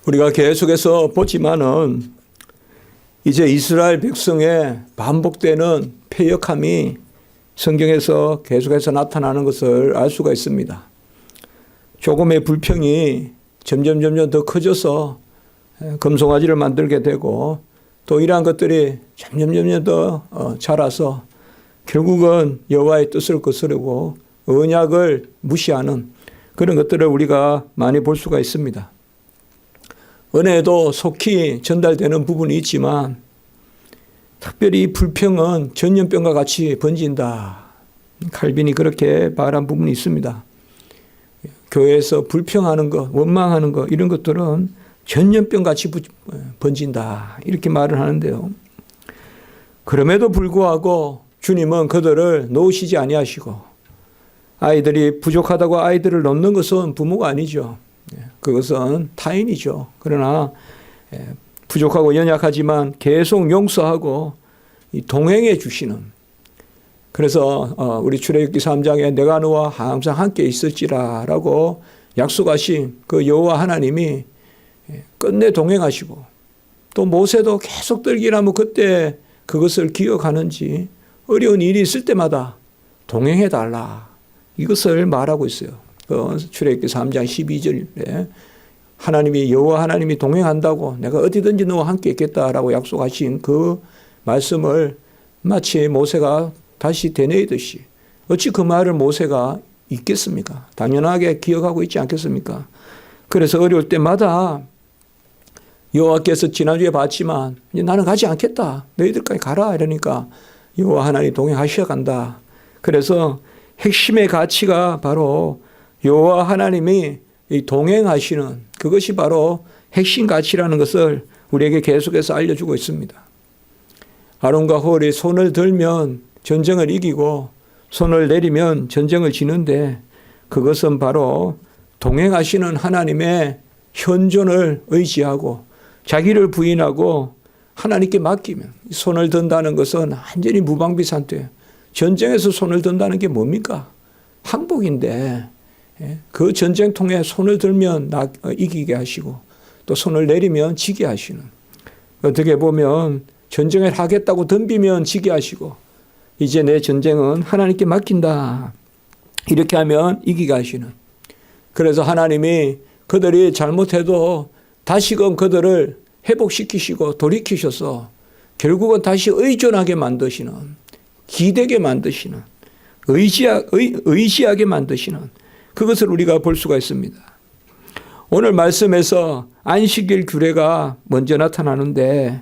우리가 계속해서 보지만은 이제 이스라엘 백성의 반복되는 패역함이 성경에서 계속해서 나타나는 것을 알 수가 있습니다. 조금의 불평이 점점 더 커져서 금송아지를 만들게 되고 또 이러한 것들이 점점 더 자라서 결국은 여호와의 뜻을 거스르고 언약을 무시하는 그런 것들을 우리가 많이 볼 수가 있습니다. 은혜도 속히 전달되는 부분이 있지만 특별히 불평은 전염병과 같이 번진다. 칼빈이 그렇게 말한 부분이 있습니다. 교회에서 불평하는 것, 원망하는 것 이런 것들은 전염병같이 번진다. 이렇게 말을 하는데요. 그럼에도 불구하고 주님은 그들을 놓으시지 아니하시고 아이들이 부족하다고 아이들을 놓는 것은 부모가 아니죠. 그것은 타인이죠. 그러나 부족하고 연약하지만 계속 용서하고 동행해 주시는, 그래서 우리 출애굽기 3장에 내가 너와 항상 함께 있을지라 라고 약속하신 그 여호와 하나님이 끝내 동행하시고 또 모세도 계속 떨기라면 그때 그것을 기억하는지 어려운 일이 있을 때마다 동행해 달라 이것을 말하고 있어요. 출애굽기 3장 12절에 하나님이 여호와 하나님이 동행한다고 내가 어디든지 너와 함께 있겠다라고 약속하신 그 말씀을 마치 모세가 다시 되뇌이듯이 어찌 그 말을 모세가 잊겠습니까? 당연하게 기억하고 있지 않겠습니까? 그래서 어려울 때마다 여호와께서 지난주에 봤지만 이제 나는 가지 않겠다. 너희들까지 가라 이러니까 여호와 하나님이 동행하셔 간다. 그래서 핵심의 가치가 바로 여호와 하나님이 동행하시는 그것이 바로 핵심 가치라는 것을 우리에게 계속해서 알려주고 있습니다. 아론과 홀이 손을 들면 전쟁을 이기고 손을 내리면 전쟁을 지는데 그것은 바로 동행하시는 하나님의 현존을 의지하고 자기를 부인하고 하나님께 맡기면 손을 든다는 것은 완전히 무방비 상태예요. 전쟁에서 손을 든다는 게 뭡니까? 항복인데 그 전쟁통에 손을 들면 이기게 하시고 또 손을 내리면 지게 하시는, 어떻게 보면 전쟁을 하겠다고 덤비면 지게 하시고 이제 내 전쟁은 하나님께 맡긴다 이렇게 하면 이기게 하시는, 그래서 하나님이 그들이 잘못해도 다시금 그들을 회복시키시고 돌이키셔서 결국은 다시 의존하게 만드시는, 기대게 만드시는, 의지하게 만드시는 그것을 우리가 볼 수가 있습니다. 오늘 말씀에서 안식일 규례가 먼저 나타나는데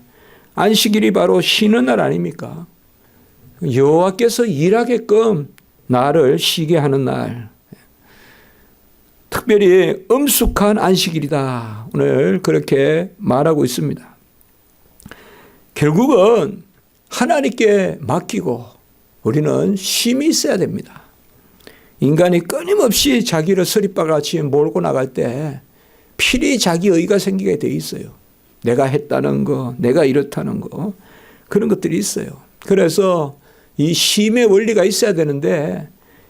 안식일이 바로 쉬는 날 아닙니까? 여호와께서 일하게끔 나를 쉬게 하는 날, 특별히 엄숙한 안식일이다. 오늘 그렇게 말하고 있습니다. 결국은 하나님께 맡기고 우리는 쉼이 있어야 됩니다. 인간이 끊임없이 자기를 서리바같이 몰고 나갈 때 필히 자기 의가 생기게 돼 있어요. 내가 했다는 거, 내가 이렇다는 거, 그런 것들이 있어요. 그래서 이 쉼의 원리가 있어야 되는데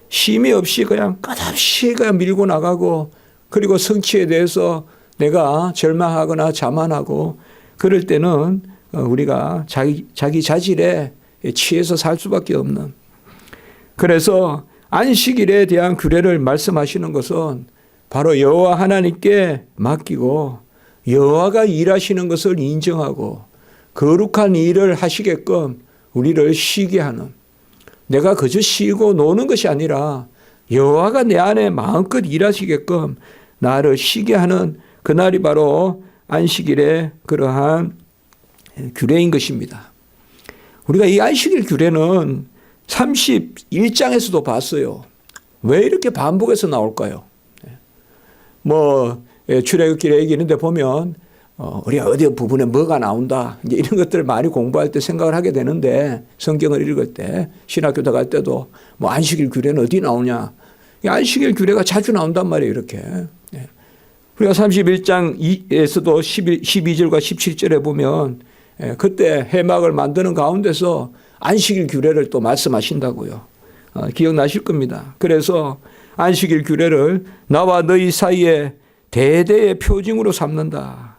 쉼이 없이 그냥 끝없이 그냥 밀고 나가고 그리고 성취에 대해서 내가 절망하거나 자만하고 그럴 때는 우리가 자기 자질에 취해서 살 수밖에 없는, 그래서 안식일에 대한 규례를 말씀하시는 것은 바로 여호와 하나님께 맡기고 여호와가 일하시는 것을 인정하고 거룩한 일을 하시게끔 우리를 쉬게 하는, 내가 그저 쉬고 노는 것이 아니라 여호와가 내 안에 마음껏 일하시게끔 나를 쉬게 하는 그날이 바로 안식일의 그러한 규례인 것입니다. 우리가 이 안식일 규례는 31장에서도 봤어요. 왜 이렇게 반복해서 나올까요? 출애굽기 얘기하는데 보면 우리가 어디 부분에 뭐가 나온다 이제 이런 것들을 많이 공부할 때 생각을 하게 되는데, 성경을 읽을 때 신학교 들어갈 때도 안식일 규례는 어디 나오냐, 안식일 규례가 자주 나온단 말이에요. 이렇게 우리가 31장에서도 12절과 17절에 보면 그때 회막을 만드는 가운데서 안식일 규례를 또 말씀하신다고요. 기억나실 겁니다. 그래서 안식일 규례를 나와 너희 사이에 대대의 표징으로 삼는다.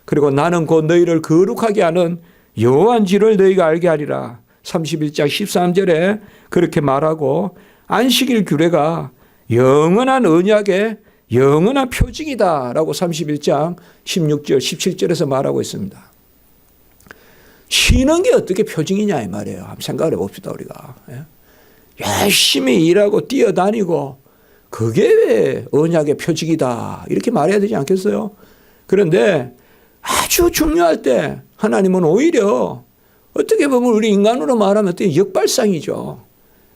그리고 나는 곧 너희를 거룩하게 하는 여호와인지를 너희가 알게 하리라. 31장 13절에 그렇게 말하고 안식일 규례가 영원한 언약의 영원한 표징이다라고 31장 16절 17절에서 말하고 있습니다. 쉬는 게 어떻게 표징이냐 이 말이에요. 한번 생각을 해봅시다 우리가. 열심히 일하고 뛰어다니고 그게 왜 언약의 표징이다 이렇게 말해야 되지 않겠어요? 그런데 아주 중요할 때 하나님은 오히려 어떻게 보면 우리 인간으로 말하면 어떻게 역발상이죠.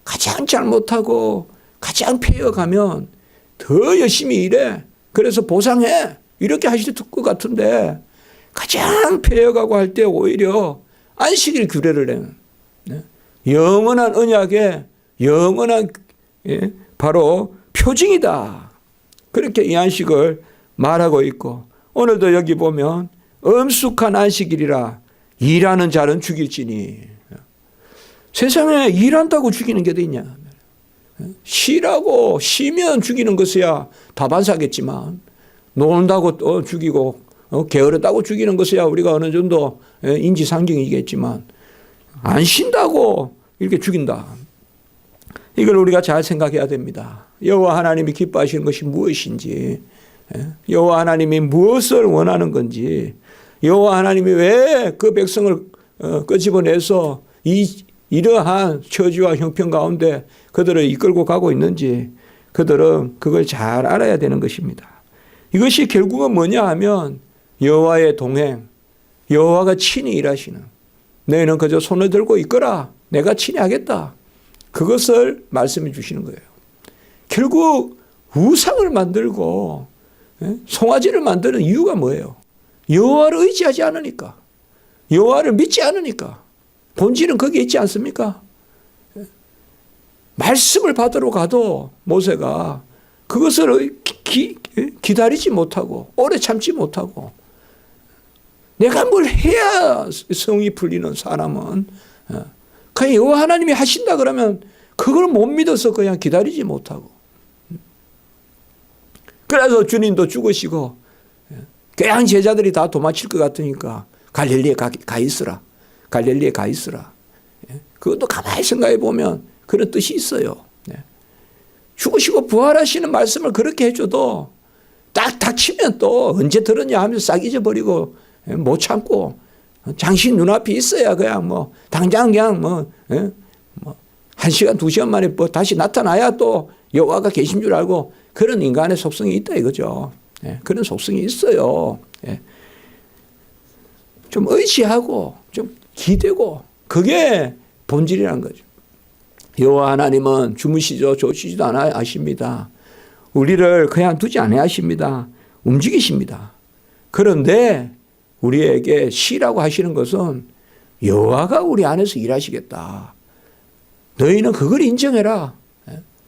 가장 잘못하고 가장 패여가면 더 열심히 일해. 그래서 보상해. 이렇게 하실 것 같은데 가장 패여가고 할 때 오히려 안식일 규례를 내는 영원한 언약의 영원한 바로 표징이다. 그렇게 이 안식을 말하고 있고 오늘도 여기 보면 엄숙한 안식일이라 일하는 자는 죽일지니. 세상에 일한다고 죽이는 게 어디 있냐. 쉬라고 쉬면 죽이는 것이야 다반사겠지만 논다고 또 죽이고 게으르다고 죽이는 것이야 우리가 어느 정도 인지상정이겠지만 안 쉰다고 이렇게 죽인다. 이걸 우리가 잘 생각해야 됩니다. 여호와 하나님이 기뻐하시는 것이 무엇인지, 여호와 하나님이 무엇을 원하는 건지, 여호와 하나님이 왜 그 백성을 끄집어내서 이러한 처지와 형편 가운데 그들을 이끌고 가고 있는지 그들은 그걸 잘 알아야 되는 것입니다. 이것이 결국은 뭐냐 하면 여호와의 동행, 여호와가 친히 일하시는, 너희는 그저 손을 들고 있거라, 내가 친히 하겠다. 그것을 말씀해 주시는 거예요. 결국 우상을 만들고 송아지를 만드는 이유가 뭐예요? 여호와를 의지하지 않으니까, 여호와를 믿지 않으니까. 본질은 거기에 있지 않습니까? 말씀을 받으러 가도 모세가 그것을 기다리지 못하고 오래 참지 못하고 내가 뭘 해야 성이 풀리는 사람은 그냥 여호와 하나님이 하신다 그러면 그걸 못 믿어서 그냥 기다리지 못하고 그래서 주님도 죽으시고 그냥 제자들이 다 도망칠 것 같으니까 갈릴리에 가 있으라. 갈릴리에 가 있으라. 그것도 가만히 생각해 보면 그런 뜻이 있어요. 죽으시고 부활하시는 말씀을 그렇게 해줘도 딱 닥치면 또 언제 들었냐 하면서 싹 잊어버리고 못 참고 당신 눈앞이 있어야 그냥 뭐 당장 그냥 뭐 1시간 2시간 만에 뭐 다시 나타나야 또 여호와가 계신 줄 알고 그런 인간의 속성이 있다 이거죠. 그런 속성이 있어요. 좀 의지하고 좀 기대고 그게 본질이라는 거죠. 여호와 하나님은 주무시죠. 조시지도 않아 하십니다. 우리를 그냥 두지 않아 하십니다. 움직이십니다. 그런데 우리에게 쉬라고 하시는 것은 여호와가 우리 안에서 일하시겠다. 너희는 그걸 인정해라.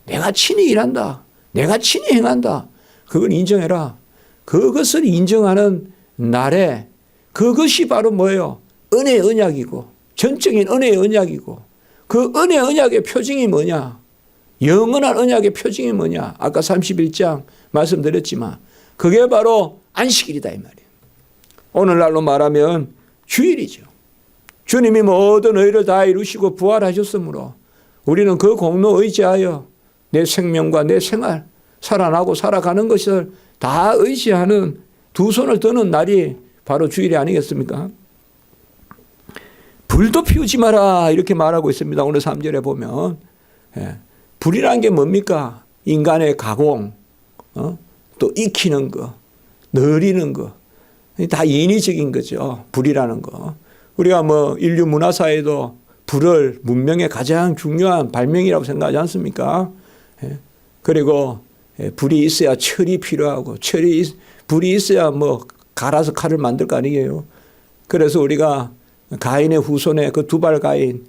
내가 친히 일한다. 내가 친히 행한다. 그걸 인정해라. 그것을 인정하는 날에 그것이 바로 뭐예요? 은혜의 언약이고 전적인 은혜의 언약이고 그 은혜의 언약의 표징이 뭐냐? 영원한 언약의 표징이 뭐냐? 아까 31장 말씀드렸지만 그게 바로 안식일이다 이 말이에요. 오늘날로 말하면 주일이죠. 주님이 모든 의를 다 이루시고 부활하셨으므로 우리는 그 공로 의지하여 내 생명과 내 생활 살아나고 살아가는 것을 다 의지하는 두 손을 드는 날이 바로 주일이 아니겠습니까? 불도 피우지 마라 이렇게 말하고 있습니다. 오늘 3절에 보면 불이란 게 뭡니까? 인간의 가공, 또 익히는 거, 느리는 거, 다 인위적인 거죠. 불이라는 거. 우리가 뭐 인류 문화사에도 불을 문명의 가장 중요한 발명이라고 생각하지 않습니까? 그리고 불이 있어야 철이 필요하고 불이 있어야 뭐 갈아서 칼을 만들 거 아니에요. 그래서 우리가 가인의 후손의 그 두발 가인,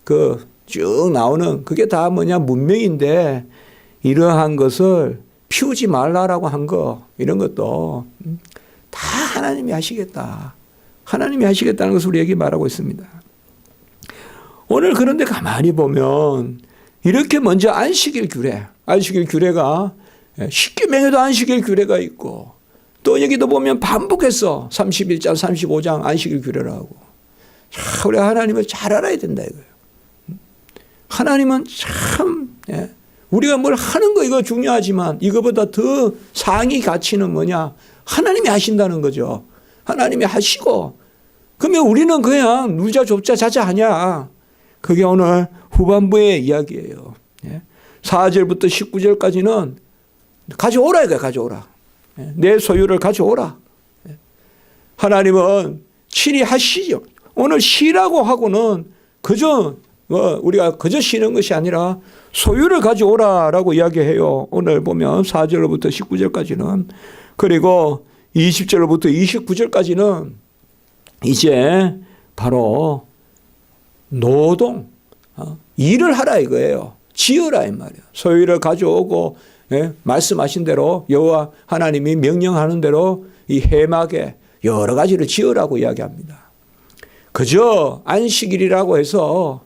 그 쭉 나오는 그게 다 뭐냐 문명인데 이러한 것을 피우지 말라라고 한 거 이런 것도 다 하나님이 하시겠다. 하나님이 하시겠다는 것을 우리에게 말하고 있습니다. 오늘 그런데 가만히 보면 이렇게 먼저 안식일 규례가 십계명에도 안식일 규례가 있고 또 여기도 보면 반복해서 31장 35장 안식일 규례라고. 우리 하나님을 잘 알아야 된다 이거예요. 하나님은 참 우리가 뭘 하는 거 이거 중요하지만 이거보다 더 상위 가치는 뭐냐? 하나님이 하신다는 거죠. 하나님이 하시고 그러면 우리는 그냥 누자 좁자 자자 하냐? 그게 오늘 후반부의 이야기예요. 4절부터 19절까지는 가져오라 이거야. 가져오라. 내 소유를 가져오라. 하나님은 친히 하시죠. 오늘 쉬라고 하고는 그저 우리가 그저 쉬는 것이 아니라 소유를 가져오라라고 이야기해요. 오늘 보면 4절부터 19절까지는. 그리고 20절부터 29절까지는 이제 바로 노동, 일을 하라 이거예요. 지으라 이 말이에요. 소유를 가져오고 말씀하신 대로 여호와 하나님이 명령하는 대로 이 해막에 여러 가지를 지으라고 이야기합니다. 그저 안식일이라고 해서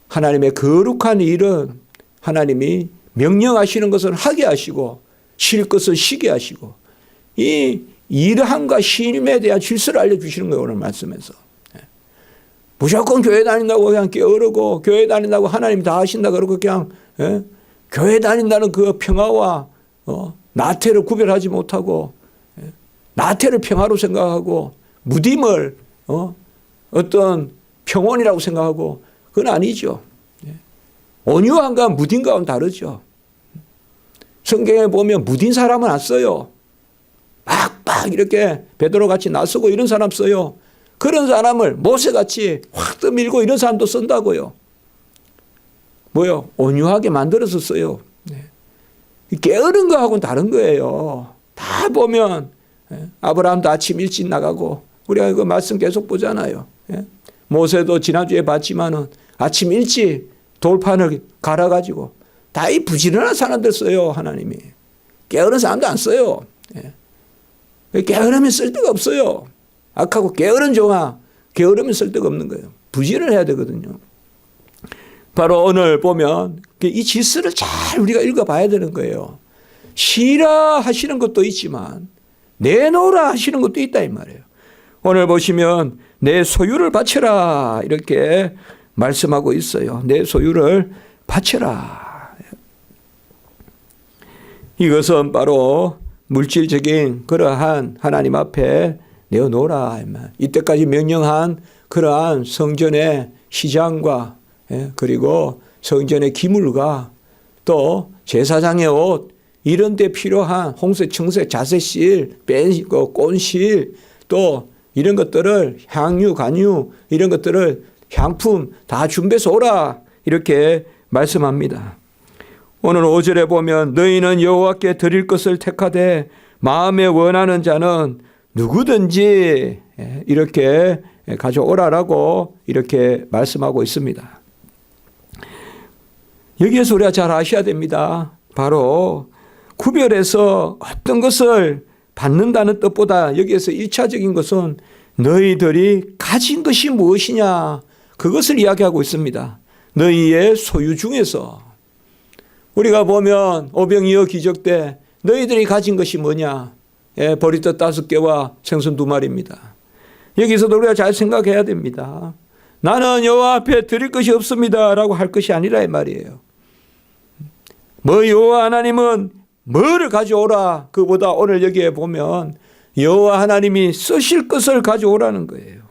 하나님의 거룩한 일은 하나님이 명령하시는 것은 하게 하시고 쉴 것은 쉬게 하시고 이 일함과 쉼에 대한 질서를 알려주시는 거예요. 오늘 말씀에서. 무조건 교회 다닌다고 그냥 게으르고 교회 다닌다고 하나님 다 하신다 그러고 그냥 교회 다닌다는 그 평화와 나태를 구별하지 못하고 나태를 평화로 생각하고 무딤을 어떤 평온이라고 생각하고 그건 아니죠. 온유함과 무딘과는 다르죠. 성경에 보면 무딘 사람은 안 써요. 막 이렇게 베드로같이 나서고 이런 사람 써요. 그런 사람을 모세같이 확 떠밀고 이런 사람도 쓴다고요. 뭐요? 온유하게 만들어서 써요. 게으른 거하고는 다른 거예요. 다 보면 아브라함도 아침 일찍 나가고 우리가 그 말씀 계속 보잖아요. 모세도 지난주에 봤지만은 아침 일찍 돌판을 갈아가지고 다 이 부지런한 사람들 써요. 하나님이. 게으른 사람도 안 써요. 게으르면 쓸데가 없어요. 악하고 게으른 종아, 게으르면 쓸데가 없는 거예요. 부지런해야 되거든요. 바로 오늘 보면 이 질서를 잘 우리가 읽어봐야 되는 거예요. 쉬라 하시는 것도 있지만 내놓으라 하시는 것도 있다 이 말이에요. 오늘 보시면 내 소유를 바쳐라 이렇게 말씀하고 있어요. 내 소유를 바쳐라. 이것은 바로 물질적인 그러한 하나님 앞에 내어놓으라. 이때까지 명령한 그러한 성전의 시장과 그리고 성전의 기물과 또 제사장의 옷 이런 데 필요한 홍색, 청색, 자색실, 꼰실 또 이런 것들을 향유, 간유 이런 것들을 향품 다 준비해서 오라 이렇게 말씀합니다. 오늘 5절에 보면 너희는 여호와께 드릴 것을 택하되 마음에 원하는 자는 누구든지 이렇게 가져오라라고 이렇게 말씀하고 있습니다. 여기에서 우리가 잘 아셔야 됩니다. 바로 구별해서 어떤 것을 받는다는 뜻보다 여기에서 1차적인 것은 너희들이 가진 것이 무엇이냐 그것을 이야기하고 있습니다. 너희의 소유 중에서 우리가 보면 오병이어 기적 때 너희들이 가진 것이 뭐냐 보리떡 5개와 생선 2마리입니다. 여기서도 우리가 잘 생각해야 됩니다. 나는 여호와 앞에 드릴 것이 없습니다 라고 할 것이 아니라 이 말이에요. 뭐 여호와 하나님은 뭐를 가져오라 그보다 오늘 여기에 보면 여호와 하나님이 쓰실 것을 가져오라는 거예요.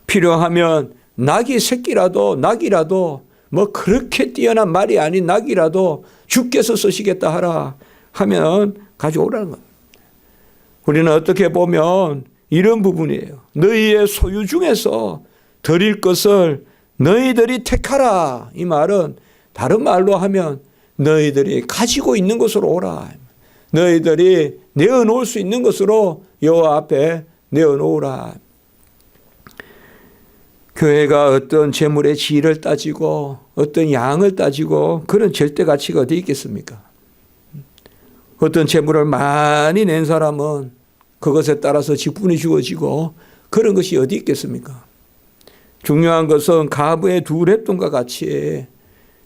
필요하면 낙이라도 뭐 그렇게 뛰어난 말이 아닌 낙이라도 주께서 쓰시겠다 하라 하면 가져오라는 겁니다. 우리는 어떻게 보면 이런 부분이에요. 너희의 소유 중에서 드릴 것을 너희들이 택하라. 이 말은 다른 말로 하면 너희들이 가지고 있는 것으로 오라. 너희들이 내어놓을 수 있는 것으로 여호와 앞에 내어놓으라. 교회가 어떤 재물의 질을 따지고 어떤 양을 따지고 그런 절대 가치가 어디 있겠습니까? 어떤 재물을 많이 낸 사람은 그것에 따라서 직분이 주어지고 그런 것이 어디 있겠습니까? 중요한 것은 가부의 2랩돈과 같이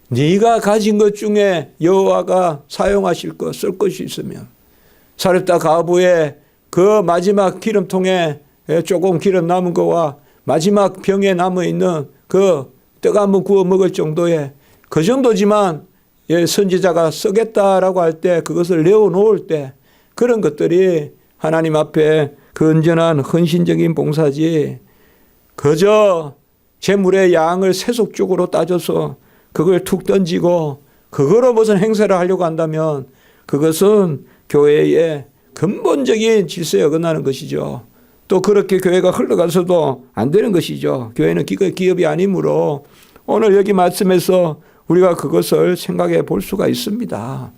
네가 가진 것 중에 여호와가 사용하실 것, 쓸 것이 있으면 사렙다 가부의 그 마지막 기름통에 조금 기름 남은 거와 마지막 병에 남아있는 그 떡 한번 구워 먹을 정도의 그 정도지만 선지자가 쓰겠다라고 할 때 그것을 내어놓을 때 그런 것들이 하나님 앞에 건전한 헌신적인 봉사지 그저 제물의 양을 세속적으로 따져서 그걸 툭 던지고 그거로 무슨 행사를 하려고 한다면 그것은 교회의 근본적인 질서에 어긋나는 것이죠. 또 그렇게 교회가 흘러가서도 안 되는 것이죠. 교회는 기업이 아니므로 오늘 여기 말씀에서 우리가 그것을 생각해 볼 수가 있습니다.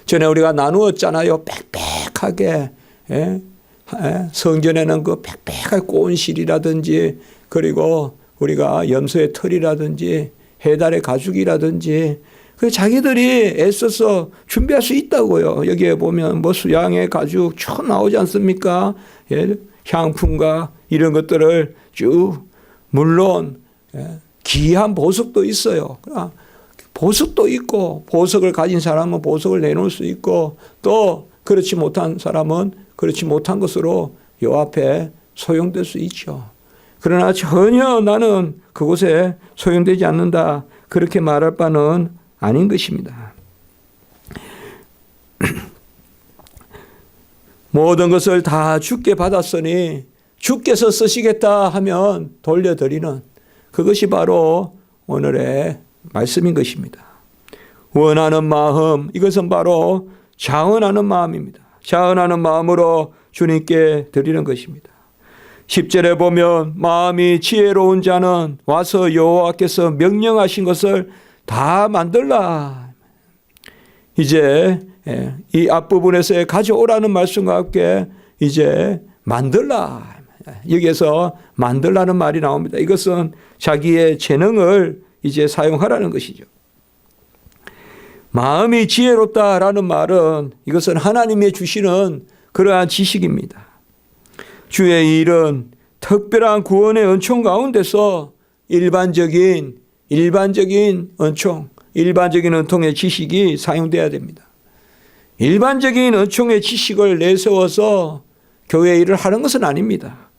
전에 우리가 나누었잖아요. 빽빽하게 성전에는 그 빽빽하게 꽃실이라든지 그리고 우리가 염소의 털이라든지 해달의 가죽이라든지 그 자기들이 애써서 준비할 수 있다고요. 여기에 보면 뭐 수양의 가죽 쭉 나오지 않습니까? 향품과 이런 것들을 쭉 물론 귀한 보석도 있어요. 보석도 있고 보석을 가진 사람은 보석을 내놓을 수 있고 또 그렇지 못한 사람은 그렇지 못한 것으로 요 앞에 소용될 수 있죠. 그러나 전혀 나는 그곳에 소용되지 않는다. 그렇게 말할 바는 아닌 것입니다. 모든 것을 다 주께 받았으니 주께서 쓰시겠다 하면 돌려드리는 그것이 바로 오늘의 말씀인 것입니다. 원하는 마음, 이것은 바로 자원하는 마음입니다. 자원하는 마음으로 주님께 드리는 것입니다. 10절에 보면 마음이 지혜로운 자는 와서 여호와께서 명령하신 것을 다 만들라. 이제 이 앞부분에서 가져오라는 말씀과 함께 이제 만들라. 여기에서 만들라는 말이 나옵니다. 이것은 자기의 재능을 이제 사용하라는 것이죠. 마음이 지혜롭다라는 말은 이것은 하나님이 주시는 그러한 지식입니다. 주의 일은 특별한 구원의 은총 가운데서 일반적인 은총, 일반적인 은총의 지식이 사용돼야 됩니다. 일반적인 은총의 지식을 내세워서 교회 일을 하는 것은 아닙니다.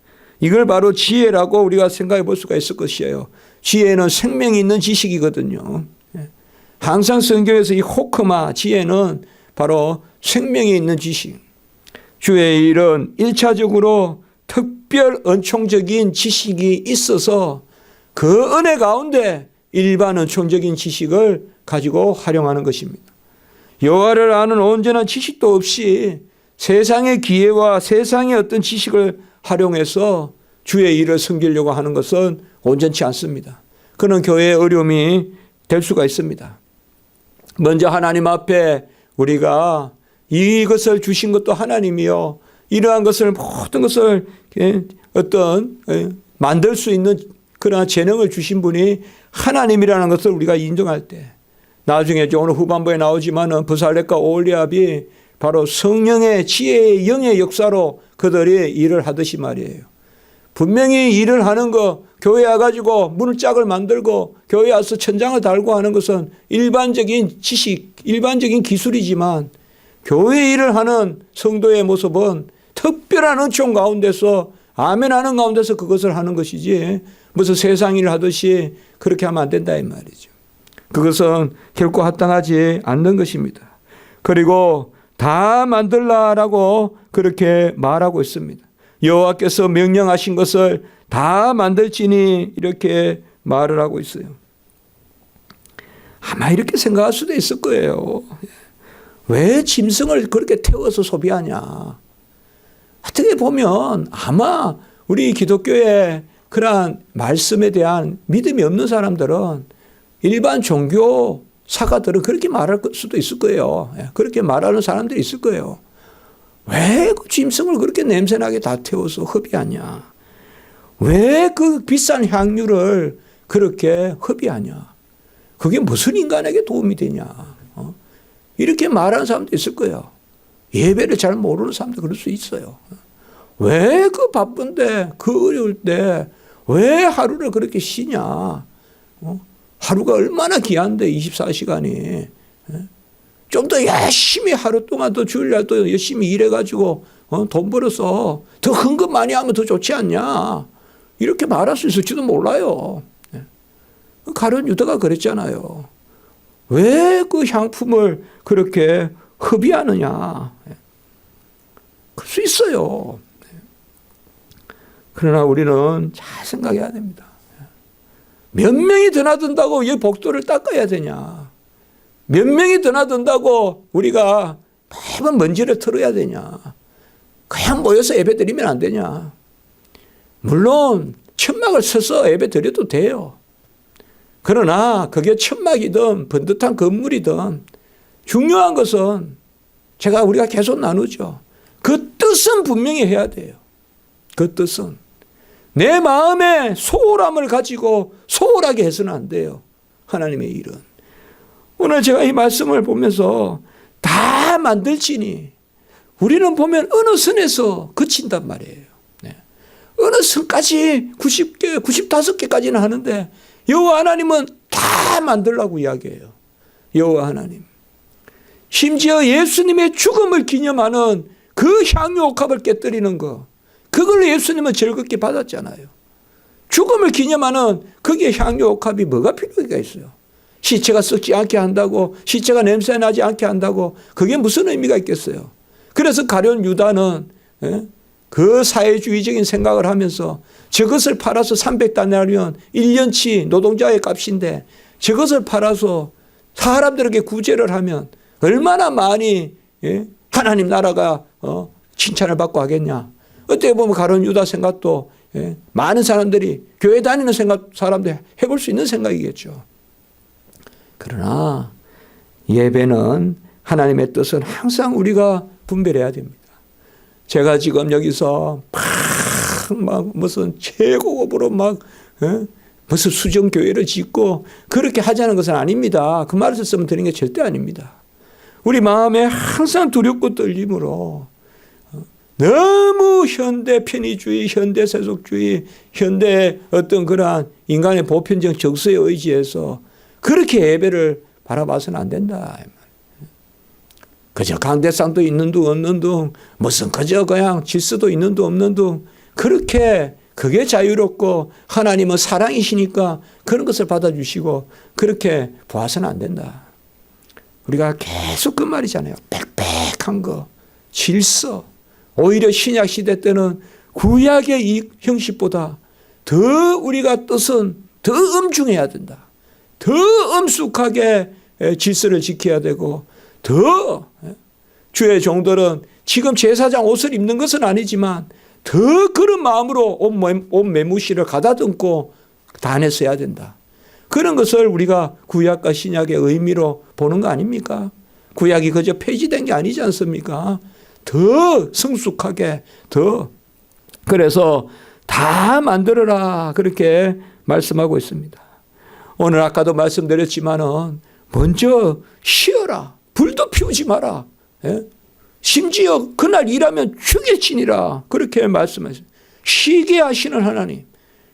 이걸 바로 지혜라고 우리가 생각해 볼 수가 있을 것이에요. 지혜는 생명이 있는 지식이거든요. 항상 성경에서 이 호크마, 지혜는 바로 생명이 있는 지식. 주의 일은 1차적으로 특별 은총적인 지식이 있어서 그 은혜 가운데 일반 은총적인 지식을 가지고 활용하는 것입니다. 여호와를 아는 온전한 지식도 없이 세상의 기회와 세상의 어떤 지식을 활용해서 주의 일을 섬기려고 하는 것은 온전치 않습니다. 그는 교회의 어려움이 될 수가 있습니다. 먼저 하나님 앞에 우리가 이것을 주신 것도 하나님이요. 이러한 것을 모든 것을 어떤 만들 수 있는 그러한 재능을 주신 분이 하나님이라는 것을 우리가 인정할 때 나중에 오늘 후반부에 나오지만은 브살렛과 오홀리압이 바로 성령의 지혜의 영의 역사로 그들이 일을 하듯이 말이에요. 분명히 일을 하는 거 교회 와가지고 문짝을 만들고 교회 와서 천장을 달고 하는 것은 일반적인 지식, 일반적인 기술이지만 교회 일을 하는 성도의 모습은 특별한 은총 가운데서 아멘하는 가운데서 그것을 하는 것이지 무슨 세상 일을 하듯이 그렇게 하면 안 된다 이 말이죠. 그것은 결코 합당하지 않는 것입니다. 그리고 다 만들라라고 그렇게 말하고 있습니다. 여호와께서 명령하신 것을 다 만들지니 이렇게 말을 하고 있어요. 아마 이렇게 생각할 수도 있을 거예요. 왜 짐승을 그렇게 태워서 소비하냐. 어떻게 보면 아마 우리 기독교의 그러한 말씀에 대한 믿음이 없는 사람들은 일반 종교 사가들은 그렇게 말할 수도 있을 거예요. 그렇게 말하는 사람들이 있을 거예요. 왜 그 짐승을 그렇게 냄새나게 다 태워서 허비하냐. 왜 그 비싼 향유를 그렇게 허비하냐. 그게 무슨 인간에게 도움이 되냐. 이렇게 말하는 사람도 있을 거예요. 예배를 잘 모르는 사람도 그럴 수 있어요. 왜 그 바쁜데 그 어려울 때 왜 하루를 그렇게 쉬냐. 하루가 얼마나 귀한데 24시간이. 좀 더 열심히 하루 동안 더 주일날 또 열심히 일해가지고 돈 벌어서 더 헌금 많이 하면 더 좋지 않냐. 이렇게 말할 수 있을지도 몰라요. 가룟 유다가 그랬잖아요. 왜 그 향품을 그렇게 허비하느냐. 그럴 수 있어요. 그러나 우리는 잘 생각해야 됩니다. 몇 명이 드나든다고 이 복도를 닦아야 되냐. 몇 명이 드나든다고 우리가 매번 먼지를 털어야 되냐. 그냥 모여서 예배 드리면 안 되냐. 물론 천막을 서서 예배 드려도 돼요. 그러나 그게 천막이든 번듯한 건물이든 중요한 것은 우리가 계속 나누죠. 그 뜻은 분명히 해야 돼요. 그 뜻은. 내 마음에 소홀함을 가지고 소홀하게 해서는 안 돼요. 하나님의 일은. 오늘 제가 이 말씀을 보면서 다 만들지니 우리는 보면 어느 선에서 그친단 말이에요. 네. 어느 선까지 90개, 95개까지는 하는데 여호와 하나님은 다 만들라고 이야기해요. 여호와 하나님. 심지어 예수님의 죽음을 기념하는 그 향유 옥합을 깨뜨리는 거. 그걸 예수님은 즐겁게 받았잖아요. 죽음을 기념하는 거기에 향유 옥합이 뭐가 필요가 있어요. 시체가 썩지 않게 한다고, 시체가 냄새 나지 않게 한다고, 그게 무슨 의미가 있겠어요. 그래서 가룟 유다는 그 사회주의적인 생각을 하면서 저것을 팔아서 300다나리온 1년치 노동자의 값인데 저것을 팔아서 사람들에게 구제를 하면 얼마나 많이 하나님 나라가 칭찬을 받고 하겠냐. 어떻게 보면 가룟 유다 생각도 많은 사람들이 교회 다니는 사람들이 해볼 수 있는 생각이겠죠. 그러나 예배는 하나님의 뜻은 항상 우리가 분별해야 됩니다. 제가 지금 여기서 막 무슨 최고급으로 무슨 수정교회를 짓고 그렇게 하자는 것은 아닙니다. 그 말을 쓰면 드리는 게 절대 아닙니다. 우리 마음에 항상 두렵고 떨림으로 너무 현대 편의주의, 현대 세속주의, 현대 어떤 그러한 인간의 보편적 정서에 의지해서 그렇게 예배를 바라봐서는 안 된다. 그저 강대상도 있는 둥 없는 둥 무슨 그저 그냥 질서도 있는 둥 없는 둥 그렇게 그게 자유롭고 하나님은 사랑이시니까 그런 것을 받아주시고 그렇게 보아서는 안 된다. 우리가 계속 그 말이잖아요. 빽빽한 거, 질서. 오히려 신약 시대 때는 구약의 이 형식보다 더 우리가 뜻은 더 엄중해야 된다. 더 엄숙하게 질서를 지켜야 되고 더 주의 종들은 지금 제사장 옷을 입는 것은 아니지만 더 그런 마음으로 옷 매무시를 가다듬고 다녔어야 된다. 그런 것을 우리가 구약과 신약의 의미로 보는 거 아닙니까? 구약이 그저 폐지된 게 아니지 않습니까? 더 성숙하게 더 그래서 다 만들어라 그렇게 말씀하고 있습니다. 오늘 아까도 말씀드렸지만은 먼저 쉬어라. 불도 피우지 마라. 예? 심지어 그날 일하면 죽일지니라 그렇게 말씀하셨어요. 쉬게 하시는 하나님.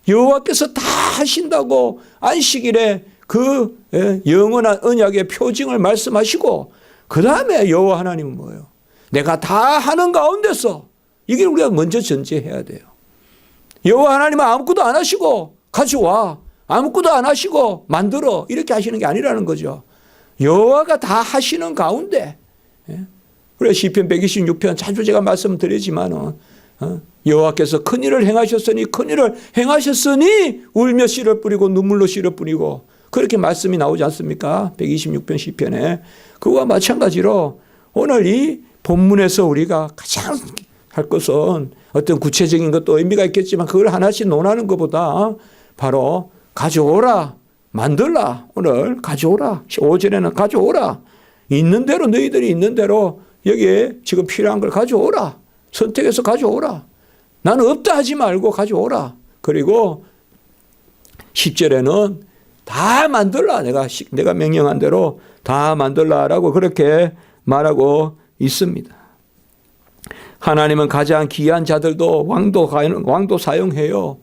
여호와께서 다 하신다고 안식일에 그 영원한 언약의 표징을 말씀하시고 그 다음에 여호와 하나님은 뭐예요? 내가 다 하는 가운데서 이게 우리가 먼저 전제해야 돼요. 여호와 하나님은 아무것도 안 하시고 가져와. 아무것도 안 하시고 만들어. 이렇게 하시는 게 아니라는 거죠. 여호와가 다 하시는 가운데 그래 시편 126편 자주 제가 말씀드리지만은 여호와께서 큰일을 행하셨으니 큰일을 행하셨으니 울며 씨를 뿌리고 눈물로 씨를 뿌리고 그렇게 말씀이 나오지 않습니까? 126편 시편에. 그와 마찬가지로 오늘 이 본문에서 우리가 가장 할 것은 어떤 구체적인 것도 의미가 있겠지만 그걸 하나씩 논하는 것보다 바로 가져오라. 만들라. 오늘 가져오라. 5절에는 가져오라. 있는 대로 너희들이 있는 대로 여기에 지금 필요한 걸 가져오라. 선택해서 가져오라. 나는 없다 하지 말고 가져오라. 그리고 10절에는 다 만들라. 내가 명령한 대로 다 만들라라고 그렇게 말하고 있습니다. 하나님은 가장 귀한 자들도 왕도 사용해요.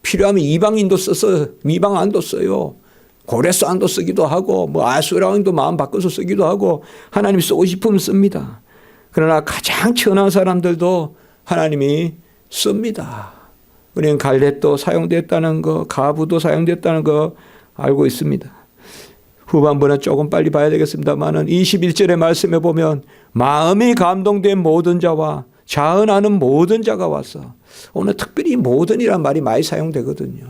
필요하면 이방인도 써서 이방안도 써요. 고레스왕도 쓰기도 하고 뭐 아수라왕도 마음 바꿔서 쓰기도 하고 하나님이 쓰고 싶으면 씁니다. 그러나 가장 천한 사람들도 하나님이 씁니다. 우리는 갈렙도 사용됐다는 거, 가부도 사용됐다는 거 알고 있습니다. 후반부는 조금 빨리 봐야 되겠습니다만은 21절의 말씀에 보면 마음이 감동된 모든 자와 자은하는 모든 자가 와서, 오늘 특별히 모든이란 말이 많이 사용되거든요.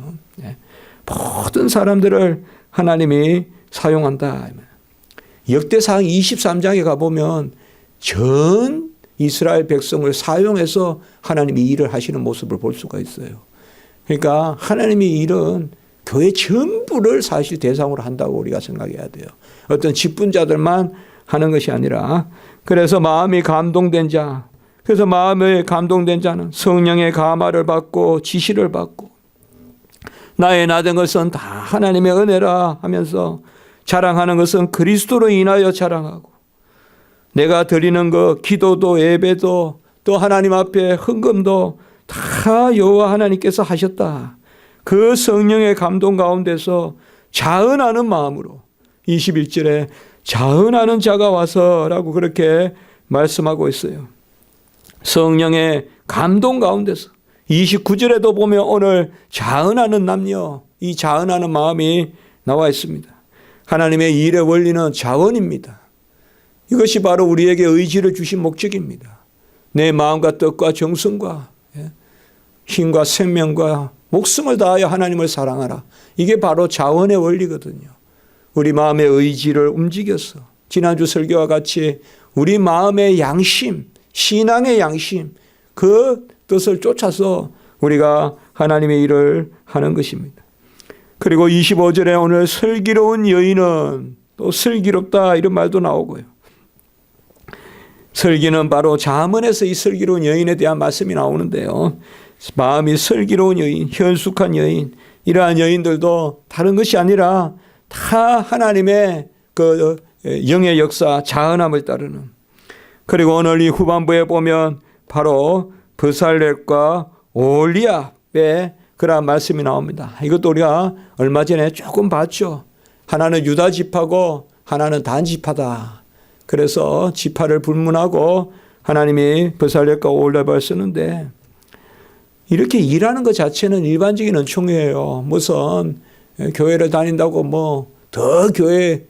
모든 사람들을 하나님이 사용한다. 역대상 23장에 가보면 전 이스라엘 백성을 사용해서 하나님이 일을 하시는 모습을 볼 수가 있어요. 그러니까 하나님이 일은 교회 전부를 사실 대상으로 한다고 우리가 생각해야 돼요. 어떤 직분자들만 하는 것이 아니라. 그래서 마음이 감동된 자, 그래서 마음에 감동된 자는 성령의 감화를 받고 지시를 받고 나의 나된 것은 다 하나님의 은혜라 하면서 자랑하는 것은 그리스도로 인하여 자랑하고, 내가 드리는 것, 기도도 예배도 또 하나님 앞에 헌금도 다 여호와 하나님께서 하셨다. 그 성령의 감동 가운데서 자은하는 마음으로 21절에 자은하는 자가 와서라고 그렇게 말씀하고 있어요. 성령의 감동 가운데서 29절에도 보면 오늘 자은하는 남녀, 이 자은하는 마음이 나와 있습니다. 하나님의 일의 원리는 자원입니다. 이것이 바로 우리에게 의지를 주신 목적입니다. 내 마음과 뜻과 정성과 힘과 생명과 목숨을 다하여 하나님을 사랑하라. 이게 바로 자원의 원리거든요. 우리 마음의 의지를 움직여서 지난주 설교와 같이 우리 마음의 양심, 신앙의 양심, 그 뜻을 쫓아서 우리가 하나님의 일을 하는 것입니다. 그리고 25절에 오늘 슬기로운 여인은 또 슬기롭다 이런 말도 나오고요. 슬기는 바로 잠언에서 이 슬기로운 여인에 대한 말씀이 나오는데요. 마음이 슬기로운 여인, 현숙한 여인, 이러한 여인들도 다른 것이 아니라 다 하나님의 그 영의 역사, 자은함을 따르는. 그리고 오늘 이 후반부에 보면 바로 브살렛과 오홀리압의 그러한 말씀이 나옵니다. 이것도 우리가 얼마 전에 조금 봤죠. 하나는 유다 지파고 하나는 단 지파다. 그래서 지파를 불문하고 하나님이 브살렛과 오홀리압을 쓰는데, 이렇게 일하는 것 자체는 일반적인 은총이에요. 무슨 교회를 다닌다고 뭐 더 교회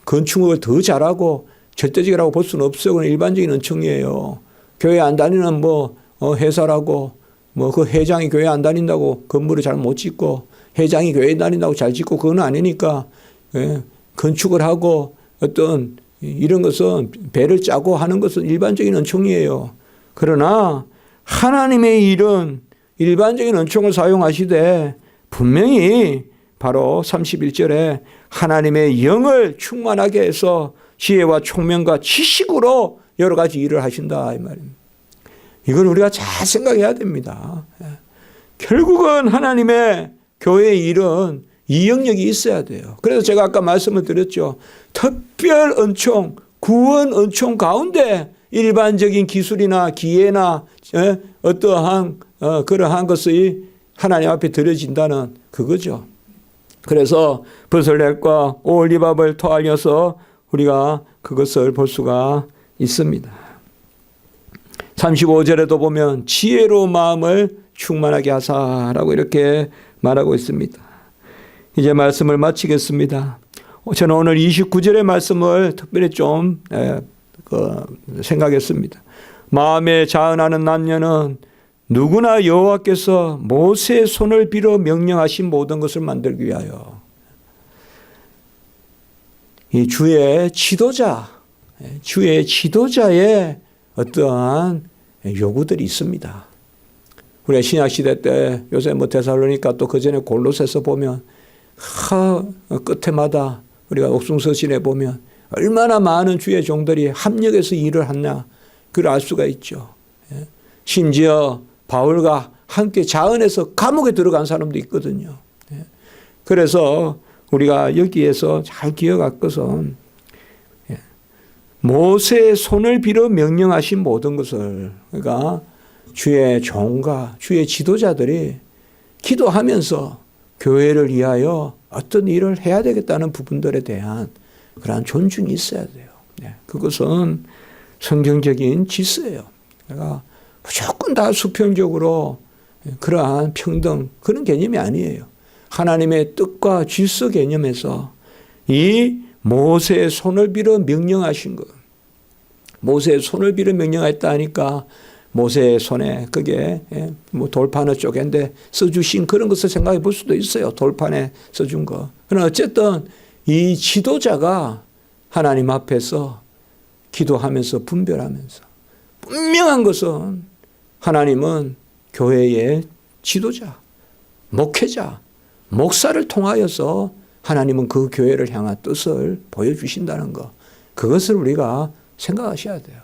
건축을 더 잘하고 절대적이라고 볼 수는 없어요. 그건 일반적인 은총이에요. 교회 안 다니는 뭐 회사라고 뭐 그 회장이 교회 안 다닌다고 건물을 잘 못 짓고, 회장이 교회 다닌다고 잘 짓고 그건 아니니까 건축을 하고 어떤 이런 것은 배를 짜고 하는 것은 일반적인 은총이에요. 그러나 하나님의 일은 일반적인 은총을 사용하시되 분명히 바로 31절에 하나님의 영을 충만하게 해서 지혜와 총명과 지식으로 여러 가지 일을 하신다 이 말입니다. 이걸 우리가 잘 생각해야 됩니다. 결국은 하나님의 교회의 일은 이 영역이 있어야 돼요. 그래서 제가 아까 말씀을 드렸죠. 특별 은총, 구원 은총 가운데 일반적인 기술이나 기회나 어떠한 그러한 것이 하나님 앞에 드려진다는 그거죠. 그래서 브살렛과 오홀리압을 토하여서 우리가 그것을 볼 수가 있습니다. 35절에도 보면 지혜로운 마음을 충만하게 하사라고 이렇게 말하고 있습니다. 이제 말씀을 마치겠습니다. 저는 오늘 29절의 말씀을 특별히 좀 생각했습니다. 마음에 자은하는 남녀는 누구나 여호와께서 모세의 손을 빌어 명령하신 모든 것을 만들기 위하여. 이 주의 지도자의 어떠한 요구들이 있습니다. 우리가 신약시대 때 요새 뭐 데살로니가 또 그전에 골로새서 보면 끝에마다 우리가 옥중서신에 보면 얼마나 많은 주의 종들이 합력해서 일을 하냐 그걸 알 수가 있죠. 심지어 바울과 함께 자은해서 감옥에 들어간 사람도 있거든요. 그래서 우리가 여기에서 잘 기억할 것은 모세의 손을 빌어 명령하신 모든 것을, 그러니까 주의 종과 주의 지도자들이 기도하면서 교회를 위하여 어떤 일을 해야 되겠다는 부분들에 대한 그러한 존중이 있어야 돼요. 그것은 성경적인 질서예요. 내가 무조건 다 수평적으로 그러한 평등 그런 개념이 아니에요. 하나님의 뜻과 질서 개념에서 이 모세의 손을 빌어 명령하신 것. 모세의 손을 빌어 명령했다 하니까 모세의 손에 그게 뭐 돌판을 쪼갠데 써주신 그런 것을 생각해 볼 수도 있어요. 돌판에 써준 거. 그러나 어쨌든 이 지도자가 하나님 앞에서 기도하면서 분별하면서 분명한 것은 하나님은 교회의 지도자, 목회자, 목사를 통하여서 하나님은 그 교회를 향한 뜻을 보여주신다는 것. 그것을 우리가 생각하셔야 돼요.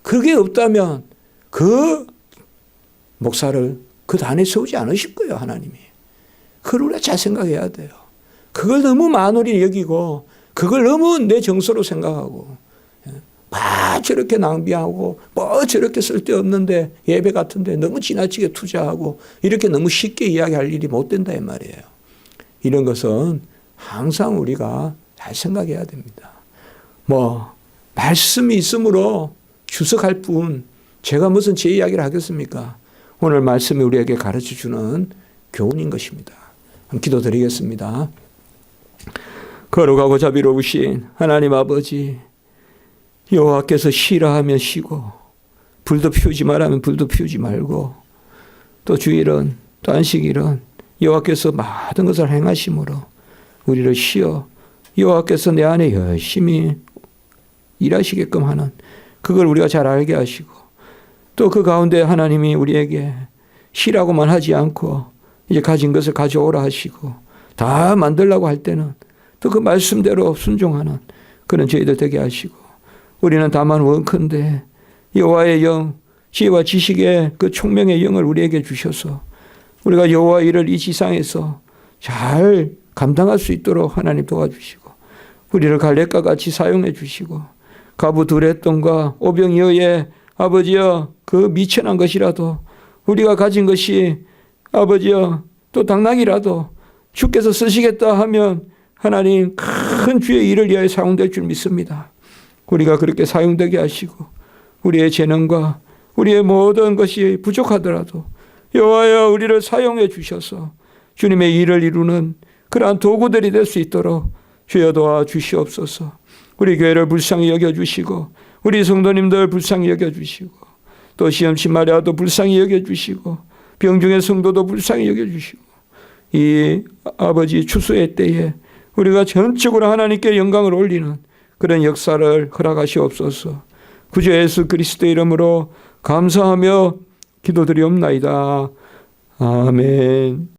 그게 없다면 그 목사를 그 단에 세우지 않으실 거예요, 하나님이. 그걸 우리가 잘 생각해야 돼요. 그걸 너무 만홀히 여기고 그걸 너무 내 정서로 생각하고 막 저렇게 낭비하고 뭐 저렇게 쓸데없는데 예배 같은데 너무 지나치게 투자하고 이렇게 너무 쉽게 이야기할 일이 못 된다 이 말이에요. 이런 것은 항상 우리가 잘 생각해야 됩니다. 뭐 말씀이 있으므로 주석할 뿐 제가 무슨 제 이야기를 하겠습니까? 오늘 말씀이 우리에게 가르쳐주는 교훈인 것입니다. 기도드리겠습니다. 거룩하고 자비로우신 하나님 아버지, 여호와께서 쉬라 하면 쉬고 불도 피우지 말라면 불도 피우지 말고 또 주일은 또 안식일은 여호와께서 모든 것을 행하심으로 우리를 쉬어 여호와께서 내 안에 열심히 일하시게끔 하는 그걸 우리가 잘 알게 하시고 또 그 가운데 하나님이 우리에게 쉬라고만 하지 않고 이제 가진 것을 가져오라 하시고 다 만들라고 할 때는 또 그 말씀대로 순종하는 그런 저희들 되게 하시고 우리는 다만 원컨대 여호와의 영, 지혜와 지식의 그 총명의 영을 우리에게 주셔서 우리가 여호와 일을 이 지상에서 잘 감당할 수 있도록 하나님 도와주시고 우리를 갈렙과 같이 사용해 주시고 가부 두렛돈과 오병이어의 아버지여 그 미천한 것이라도 우리가 가진 것이 아버지여 또 당나귀라도 주께서 쓰시겠다 하면 하나님 큰 주의 일을 위하여 사용될 줄 믿습니다. 우리가 그렇게 사용되게 하시고 우리의 재능과 우리의 모든 것이 부족하더라도 여호와여 우리를 사용해 주셔서 주님의 일을 이루는 그러한 도구들이 될 수 있도록 주여 도와주시옵소서. 우리 교회를 불쌍히 여겨주시고 우리 성도님들 불쌍히 여겨주시고 또 시험치 마리아도 불쌍히 여겨주시고 병중의 성도도 불쌍히 여겨주시고 이 아버지 추수의 때에 우리가 전적으로 하나님께 영광을 올리는 그런 역사를 허락하시옵소서. 구주 예수 그리스도의 이름으로 감사하며 기도드리옵나이다. 아멘.